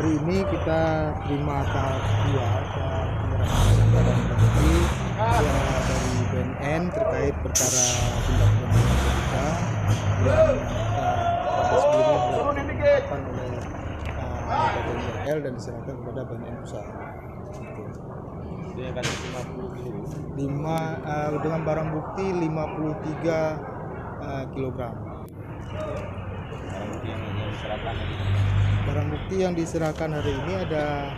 hari ini kita terima tahap 2 dan bukti dari BNN terkait perkara tindak pidana narkotika yang pada sebelumnya dilakukan oleh Badan IRL dan diserahkan kepada BNN Pusat. Dengan barang bukti 53 kg. Barang bukti yang diserahkan hari ini ada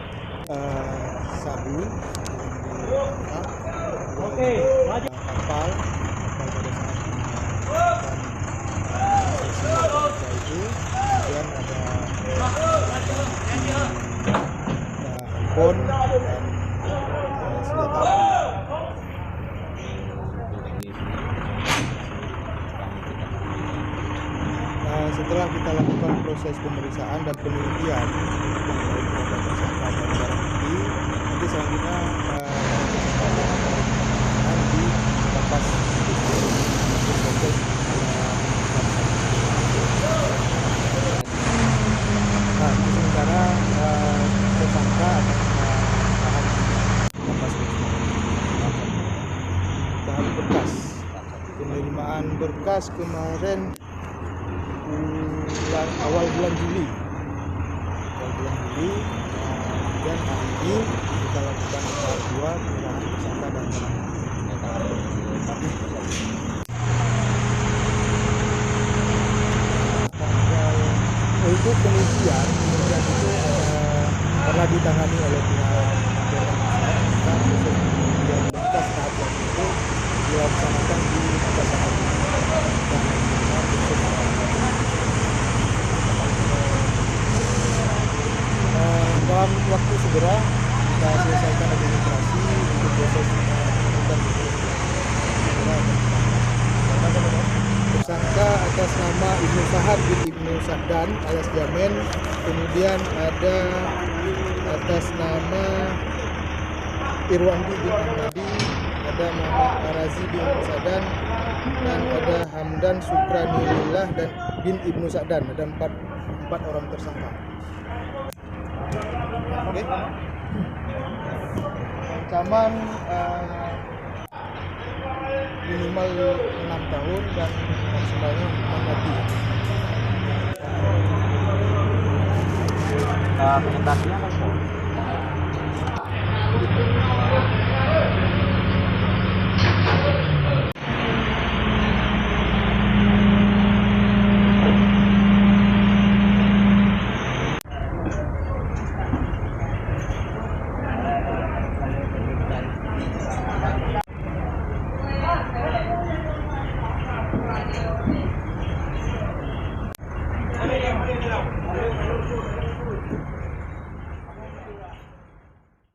sabu, kapal pada saat itu, kemudian ada handphone dan senjata api. Setelah kita lakukan proses pemeriksaan dan penelitian terhadap tersangka dan barang bukti, nanti selanjutnya akan di lapas proses. Sementara tersangka akan tahan lapas tahap berkas. Penerimaan berkas kemarin awal bulan Juli, dan hari ini kita lakukan tahap 2 penyerahan tersangka dan untuk penelitian itu pernah ditangani oleh pihak dan proses penelitian berkas tahap itu dilaksanakan di Makassar. Dalam waktu segera kita selesaikan administrasi untuk proses tersangka atas nama Ibnu Sahad bin Ibnu Sa'dan alias Jamin, kemudian ada atas nama Irwandi bin Ahmadi, ada Muhammad Arazi bin Sa'dan, dan ada Hamdan Sukranillah dan bin Ibnu Sa'dan. Ada empat orang tersangka. Oke. Ancaman minimal 6 tahun dan maksimalnya hukuman mati. Penyebabnya apa?